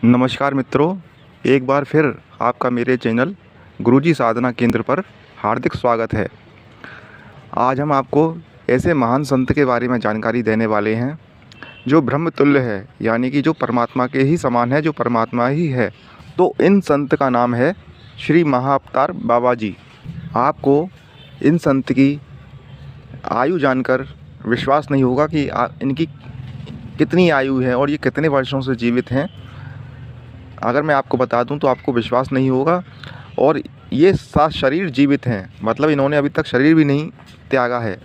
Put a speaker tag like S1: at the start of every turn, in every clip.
S1: नमस्कार मित्रों, एक बार फिर आपका मेरे चैनल गुरुजी साधना केंद्र पर हार्दिक स्वागत है। आज हम आपको ऐसे महान संत के बारे में जानकारी देने वाले हैं जो ब्रह्मतुल्य है, यानी कि जो परमात्मा के ही समान है, जो परमात्मा ही है। तो इन संत का नाम है श्री महाअवतार बाबा जी। आपको इन संत की आयु जानकर विश्वास नहीं होगा कि इनकी कितनी आयु है और ये कितने वर्षों से जीवित हैं। अगर मैं आपको बता दूं तो आपको विश्वास नहीं होगा। और ये सात शरीर जीवित हैं, मतलब इन्होंने अभी तक शरीर भी नहीं त्यागा है।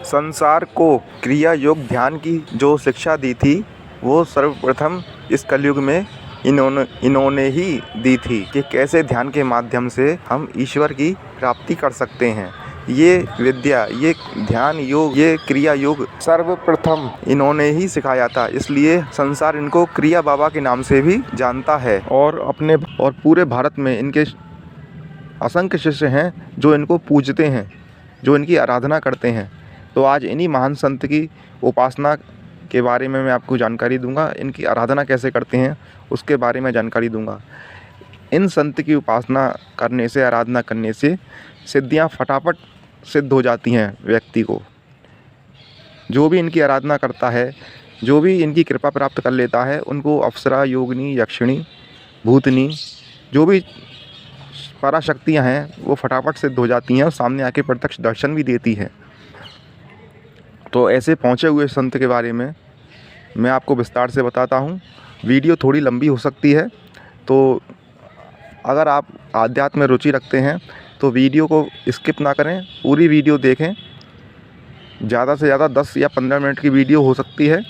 S1: संसार को क्रिया योग ध्यान की जो शिक्षा दी थी वो सर्वप्रथम इस कलयुग में इन्होंने ही दी थी कि कैसे ध्यान के माध्यम से हम ईश्वर की प्राप्ति कर सकते हैं। ये विद्या, ये ध्यान योग, ये क्रिया योग सर्वप्रथम इन्होंने ही सिखाया था। इसलिए संसार इनको क्रिया बाबा के नाम से भी जानता है। और पूरे भारत में इनके असंख्य शिष्य हैं जो इनको पूजते हैं, जो इनकी आराधना करते हैं। तो आज इन्हीं महान संत की उपासना के बारे में मैं आपको जानकारी दूंगा। इनकी आराधना कैसे करते हैं उसके बारे में जानकारी दूंगा। इन संत की उपासना करने से, आराधना करने से सिद्धियां फटाफट सिद्ध हो जाती हैं व्यक्ति को। जो भी इनकी आराधना करता है, जो भी इनकी कृपा प्राप्त कर लेता है, उनको अप्सरा, योगिनी, यक्षिणी, भूतनी, जो भी पराशक्तियाँ हैं वो फटाफट सिद्ध हो जाती हैं और सामने आके प्रत्यक्ष दर्शन भी देती हैं। तो ऐसे पहुँचे हुए संत के बारे में मैं आपको विस्तार से बताता हूँ। वीडियो थोड़ी लंबी हो सकती है, तो अगर आप आध्यात्म में रुचि रखते हैं तो वीडियो को स्किप ना करें, पूरी वीडियो देखें। ज़्यादा से ज़्यादा 10 या 15 मिनट की वीडियो हो सकती है,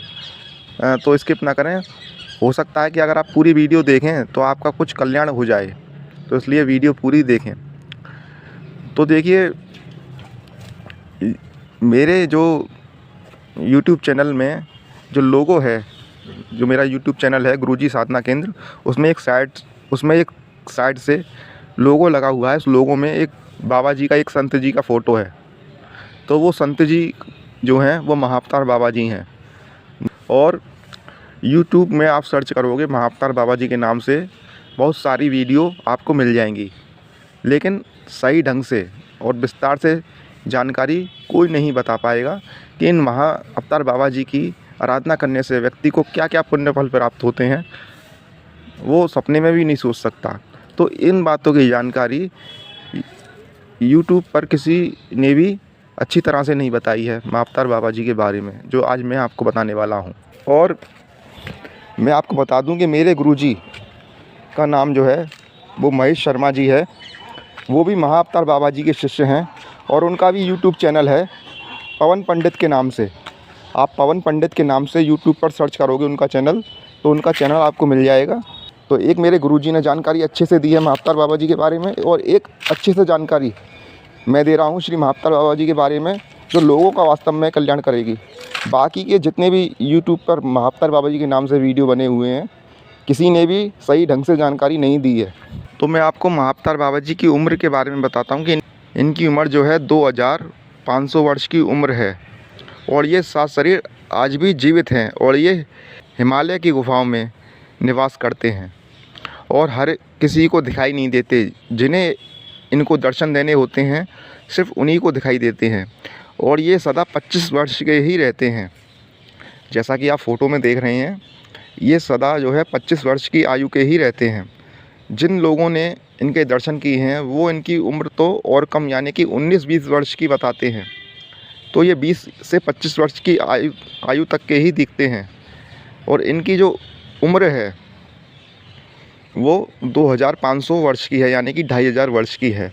S1: तो स्किप ना करें। हो सकता है कि अगर आप पूरी वीडियो देखें तो आपका कुछ कल्याण हो जाए, तो इसलिए वीडियो पूरी देखें। तो देखिए, मेरे जो YouTube चैनल में जो लोगो है, जो मेरा YouTube चैनल है गुरुजी साधना केंद्र, उसमें एक साइड से लोगो लगा हुआ है। उस लोगो में एक बाबा जी का, एक संत जी का फ़ोटो है। तो वो संत जी जो हैं वो महाअवतार बाबा जी हैं। और YouTube में आप सर्च करोगे महाअवतार बाबा जी के नाम से, बहुत सारी वीडियो आपको मिल जाएंगी। लेकिन सही ढंग से और विस्तार से जानकारी कोई नहीं बता पाएगा कि इन महाअवतार बाबा जी की आराधना करने से व्यक्ति को क्या क्या पुण्य फल प्राप्त होते हैं, वो सपने में भी नहीं सोच सकता। तो इन बातों की जानकारी YouTube पर किसी ने भी अच्छी तरह से नहीं बताई है महाअवतार बाबा जी के बारे में, जो आज मैं आपको बताने वाला हूँ। और मैं आपको बता दूं कि मेरे गुरुजी का नाम जो है वो महेश शर्मा जी है। वो भी महाअवतार बाबा जी के शिष्य हैं और उनका भी YouTube चैनल है पवन पंडित के नाम से। आप पवन पंडित के नाम से YouTube पर सर्च करोगे उनका चैनल, तो उनका चैनल आपको मिल जाएगा। तो एक मेरे गुरुजी ने जानकारी अच्छे से दी है महाअवतार बाबा जी के बारे में, और एक अच्छे से जानकारी मैं दे रहा हूँ श्री महाअवतार बाबा जी के बारे में, जो लोगों का वास्तव में कल्याण करेगी। बाकी के जितने भी YouTube पर महाअवतार बाबा जी के नाम से वीडियो बने हुए हैं, किसी ने भी सही ढंग से जानकारी नहीं दी है। तो मैं आपको महाअवतार बाबा जी की उम्र के बारे में बताता हूँ कि इनकी उम्र जो है 2500 वर्ष की उम्र है। और ये सात शरीर आज भी जीवित हैं और ये हिमालय की गुफाओं में निवास करते हैं और हर किसी को दिखाई नहीं देते। जिन्हें इनको दर्शन देने होते हैं सिर्फ उन्हीं को दिखाई देते हैं। और ये सदा 25 वर्ष के ही रहते हैं। जैसा कि आप फ़ोटो में देख रहे हैं, ये सदा जो है 25 वर्ष की आयु के ही रहते हैं। जिन लोगों ने इनके दर्शन किए हैं वो इनकी उम्र तो और कम, यानी कि 19-20 वर्ष की बताते हैं। तो ये 20 से 25 वर्ष की आयु तक के ही दिखते हैं। और इनकी जो उम्र है वो 2500 वर्ष की है, यानी कि 2500 वर्ष की है।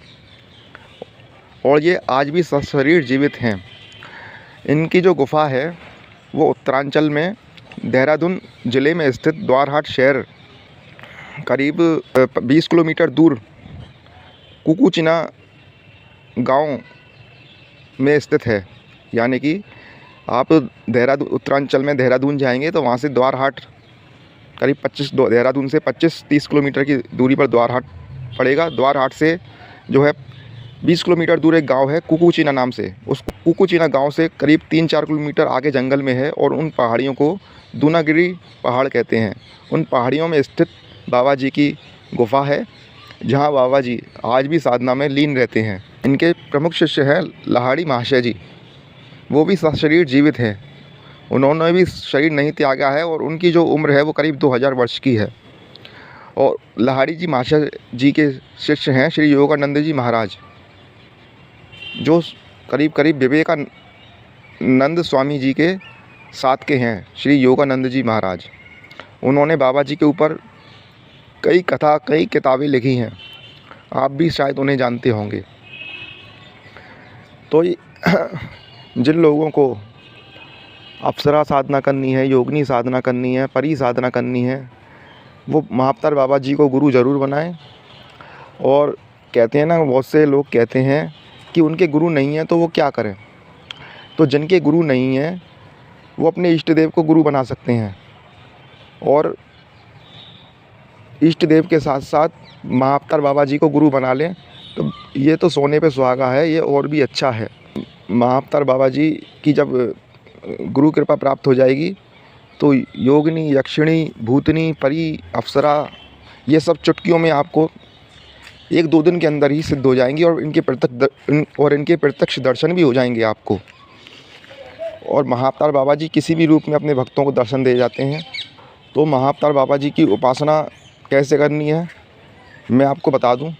S1: और ये आज भी सशरीर जीवित हैं। इनकी जो गुफा है वो उत्तरांचल में देहरादून ज़िले में स्थित द्वारहाट शहर करीब 20 किलोमीटर दूर कुकुचिना गांव में स्थित है। यानी कि आप देहरादून, उत्तरांचल में देहरादून जाएंगे तो वहाँ से द्वारहाट करीब देहरादून से 25-30 किलोमीटर की दूरी पर द्वारहाट पड़ेगा। द्वारहाट से जो है 20 किलोमीटर दूर एक गांव है कुकुचिना नाम से। उस कुकुचिना गांव से करीब 3-4 किलोमीटर आगे जंगल में है और उन पहाड़ियों को दूनागिरी पहाड़ कहते हैं। उन पहाड़ियों में स्थित बाबा जी की गुफ़ा है, जहाँ बाबा जी आज भी साधना में लीन रहते हैं। इनके प्रमुख शिष्य हैं लाहिड़ी महाशय जी, वो भी सशरीर जीवित हैं। उन्होंने भी शरीर नहीं त्यागा है और उनकी जो उम्र है वो करीब 2000 वर्ष की है। और लाहिड़ी जी महाशय जी के शिष्य हैं श्री योगानंद जी महाराज, जो करीब करीब विवेकानंद स्वामी जी के साथ के हैं, श्री योगानंद जी महाराज। उन्होंने बाबा जी के ऊपर कई किताबें लिखी हैं, आप भी शायद उन्हें जानते होंगे। तो जिन लोगों को अप्सरा साधना करनी है, योगिनी साधना करनी है, परी साधना करनी है, वो महाअवतार बाबा जी को गुरु ज़रूर बनाएं। और कहते हैं ना, बहुत से लोग कहते हैं कि उनके गुरु नहीं हैं तो वो क्या करें। तो जिनके गुरु नहीं हैं वो अपने इष्ट देव को गुरु बना सकते हैं, और इष्ट देव के साथ साथ महाअवतार बाबा जी को गुरु बना लें तो ये तो सोने पे सुहागा है, ये और भी अच्छा है। महाअवतार बाबा जी की जब गुरु कृपा प्राप्त हो जाएगी तो योगिनी, यक्षिणी, भूतनी, परी, अप्सरा, ये सब चुटकियों में आपको 1-2 दिन के अंदर ही सिद्ध हो जाएंगी, और इनके प्रत्यक्ष दर्शन भी हो जाएंगे आपको। और महाअवतार बाबा जी किसी भी रूप में अपने भक्तों को दर्शन दे जाते हैं। तो महाअवतार बाबा जी की उपासना कैसे करनी है मैं आपको बता दूं।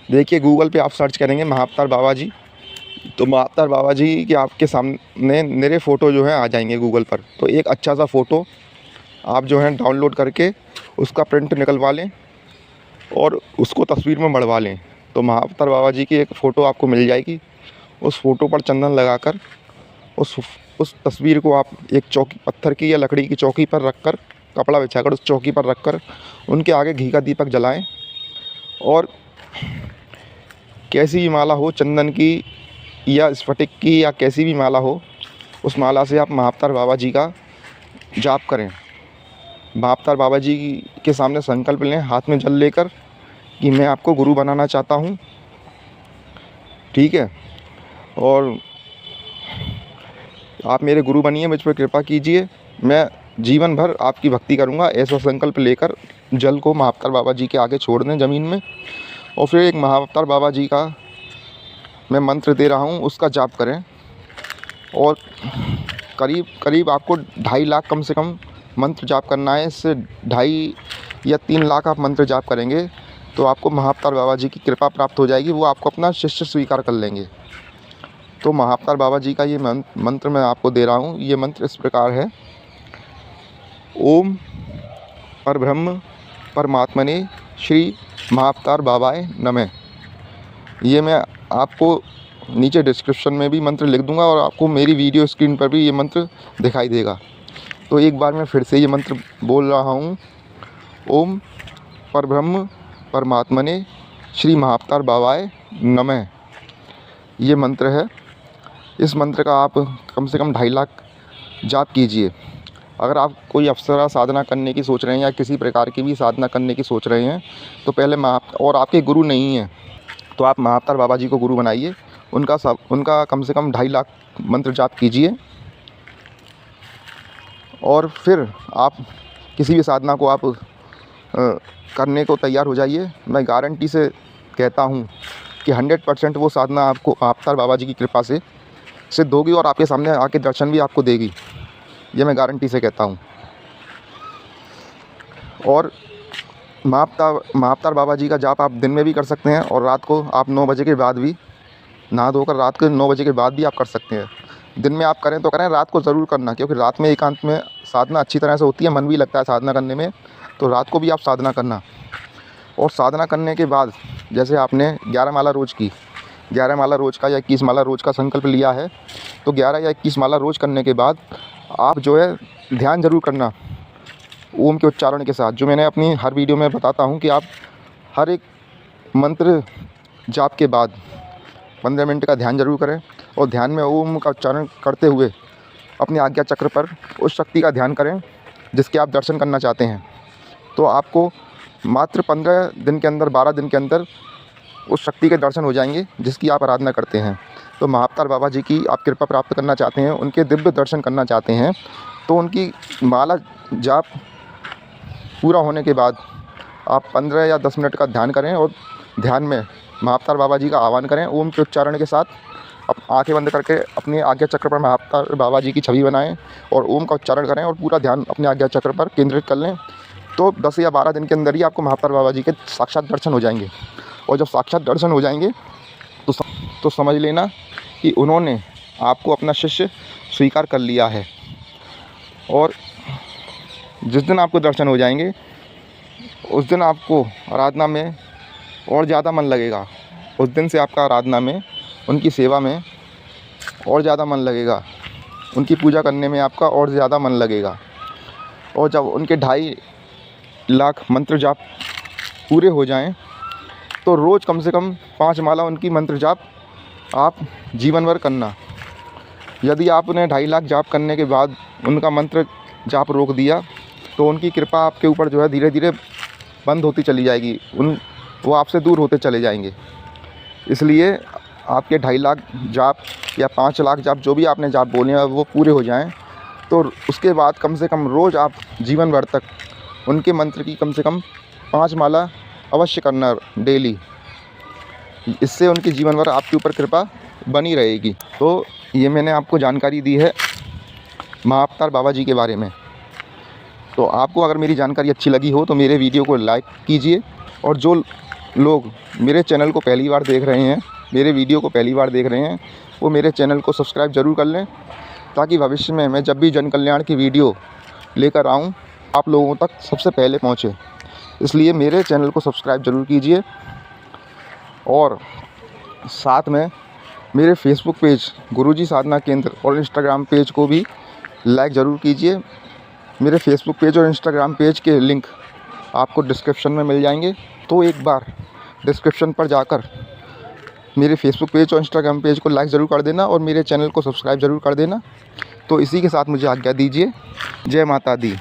S1: देखिए, गूगल पे आप सर्च करेंगे महाअवतार बाबा जी, तो महाअवतार बाबा जी के आपके सामने मेरे फ़ोटो जो है आ जाएंगे गूगल पर। तो एक अच्छा सा फ़ोटो आप जो है डाउनलोड करके उसका प्रिंट निकलवा लें और उसको तस्वीर में मढ़वा लें, तो महाअवतार बाबा जी की एक फ़ोटो आपको मिल जाएगी। उस फ़ोटो पर चंदन लगाकर उस तस्वीर को आप एक चौकी, पत्थर की या लकड़ी की चौकी पर रखकर, कपड़ा बिछाकर उस चौकी पर रखकर उनके आगे घी का दीपक जलाएं, और कैसी भी माला हो, चंदन की या स्फटिक की या कैसी भी माला हो, उस माला से आप महाअवतार बाबा जी का जाप करें। महाअवतार बाबा जी के सामने संकल्प लें, हाथ में जल लेकर, कि मैं आपको गुरु बनाना चाहता हूँ, ठीक है, और आप मेरे गुरु बनिए, मुझ पर कृपा कीजिए, मैं जीवन भर आपकी भक्ति करूँगा। ऐसा संकल्प लेकर जल को महाअवतार बाबा जी के आगे छोड़ दें ज़मीन में, और फिर एक महाअवतार बाबा जी का मैं मंत्र दे रहा हूँ, उसका जाप करें। और करीब करीब आपको 2.5 लाख कम से कम मंत्र जाप करना है। इससे 2.5 या 3 लाख आप मंत्र जाप करेंगे तो आपको महाअवतार बाबा जी की कृपा प्राप्त हो जाएगी, वो आपको अपना शिष्य स्वीकार कर लेंगे। तो महाअवतार बाबा जी का ये मंत्र मैं आपको दे रहा हूँ। ये मंत्र इस प्रकार है: ओम परब्रह्म परमात्मने श्री महाअवतार बाबाए नमः। ये मैं आपको नीचे डिस्क्रिप्शन में भी मंत्र लिख दूंगा, और आपको मेरी वीडियो स्क्रीन पर भी ये मंत्र दिखाई देगा। तो एक बार मैं फिर से ये मंत्र बोल रहा हूँ: ओम परब्रह्म परमात्मने श्री महाअवतार बाबाए नमः। ये मंत्र है। इस मंत्र का आप कम से कम 2.5 लाख जाप कीजिए। अगर आप कोई अप्सरा साधना करने की सोच रहे हैं या किसी प्रकार की भी साधना करने की सोच रहे हैं, तो पहले और आपके गुरु नहीं हैं तो आप महाअवतार बाबा जी को गुरु बनाइए। उनका कम से कम 2.5 लाख मंत्र जाप कीजिए, और फिर आप किसी भी साधना को आप करने को तैयार हो जाइए। मैं गारंटी से कहता हूँ कि 100% वो साधना आपको महाअवतार बाबा जी की कृपा से सिद्ध होगी, और आपके सामने आके दर्शन भी आपको देगी। ये मैं गारंटी से कहता हूँ। और महाअवतार बाबा जी का जाप आप दिन में भी कर सकते हैं, और रात को आप 9 बजे के बाद भी नहा धोकर रात के 9 बजे के बाद भी आप कर सकते हैं। दिन में आप करें तो करें, रात को ज़रूर करना, क्योंकि रात में एकांत में साधना अच्छी तरह से होती है, मन भी लगता है साधना करने में। तो रात को भी आप साधना करना। और साधना करने के बाद जैसे आपने 11 माला रोज़ की, 11 माला रोज़ का या 21 माला रोज़ का संकल्प लिया है, तो 11 या 21 माला रोज़ करने के बाद आप जो है ध्यान ज़रूर करना ओम के उच्चारण के साथ। जो मैंने अपनी हर वीडियो में बताता हूँ कि आप हर एक मंत्र जाप के बाद 15 मिनट का ध्यान ज़रूर करें, और ध्यान में ओम का उच्चारण करते हुए अपने आज्ञा चक्र पर उस शक्ति का ध्यान करें जिसके आप दर्शन करना चाहते हैं। तो आपको मात्र 15 दिन के अंदर, 12 दिन के अंदर उस शक्ति के दर्शन हो जाएंगे जिसकी आप आराधना करते हैं। तो महाअवतार बाबा जी की आप कृपा प्राप्त करना चाहते हैं, उनके दिव्य दर्शन करना चाहते हैं, तो उनकी माला जाप पूरा होने के बाद आप 15 या 10 मिनट का ध्यान करें और ध्यान में महाअवतार बाबा जी का आह्वान करें। ओम के उच्चारण के साथ अब आँखें बंद करके अपने आज्ञा चक्र पर महाअवतार बाबा जी की छवि बनाएं और ओम का उच्चारण करें और पूरा ध्यान अपने आज्ञा चक्र पर केंद्रित कर लें। तो 10 या 12 दिन के अंदर ही आपको महाअवतार बाबा जी के साक्षात दर्शन हो जाएंगे। और जब साक्षात दर्शन हो जाएंगे तो समझ लेना कि उन्होंने आपको अपना शिष्य स्वीकार कर लिया है। और जिस दिन आपको दर्शन हो जाएंगे उस दिन आपको आराधना में और ज़्यादा मन लगेगा। उस दिन से आपका आराधना में, उनकी सेवा में और ज़्यादा मन लगेगा, उनकी पूजा करने में आपका और ज़्यादा मन लगेगा। और जब उनके 2.5 लाख मंत्र जाप पूरे हो जाएं तो रोज़ कम से कम 5 माला उनकी मंत्र जाप आप जीवन भर करना। यदि आपने 2.5 लाख जाप करने के बाद उनका मंत्र जाप रोक दिया तो उनकी कृपा आपके ऊपर जो है धीरे धीरे बंद होती चली जाएगी, वो आपसे दूर होते चले जाएंगे। इसलिए आपके 2.5 लाख जाप या 5 लाख जाप जो भी आपने जाप बोले हैं वो पूरे हो जाएं तो उसके बाद कम से कम रोज़ आप जीवन भर तक उनके मंत्र की कम से कम 5 माला अवश्य करना डेली। इससे उनके जीवन भर आपके ऊपर कृपा बनी रहेगी। तो ये मैंने आपको जानकारी दी है महाअवतार बाबा जी के बारे में। तो आपको अगर मेरी जानकारी अच्छी लगी हो तो मेरे वीडियो को लाइक कीजिए। और जो लोग मेरे चैनल को पहली बार देख रहे हैं, मेरे वीडियो को पहली बार देख रहे हैं, वो मेरे चैनल को सब्सक्राइब ज़रूर कर लें ताकि भविष्य में मैं जब भी जन कल्याण की वीडियो लेकर आऊँ आप लोगों तक सबसे पहले पहुँचे। इसलिए मेरे चैनल को सब्सक्राइब ज़रूर कीजिए। और साथ में मेरे फेसबुक पेज गुरुजी साधना केंद्र और इंस्टाग्राम पेज को भी लाइक ज़रूर कीजिए। मेरे फेसबुक पेज और इंस्टाग्राम पेज के लिंक आपको डिस्क्रिप्शन में मिल जाएंगे। तो एक बार डिस्क्रिप्शन पर जाकर मेरे फेसबुक पेज और इंस्टाग्राम पेज को लाइक ज़रूर कर देना और मेरे चैनल को सब्सक्राइब ज़रूर कर देना। तो इसी के साथ मुझे आज्ञा दीजिए। जय माता दी।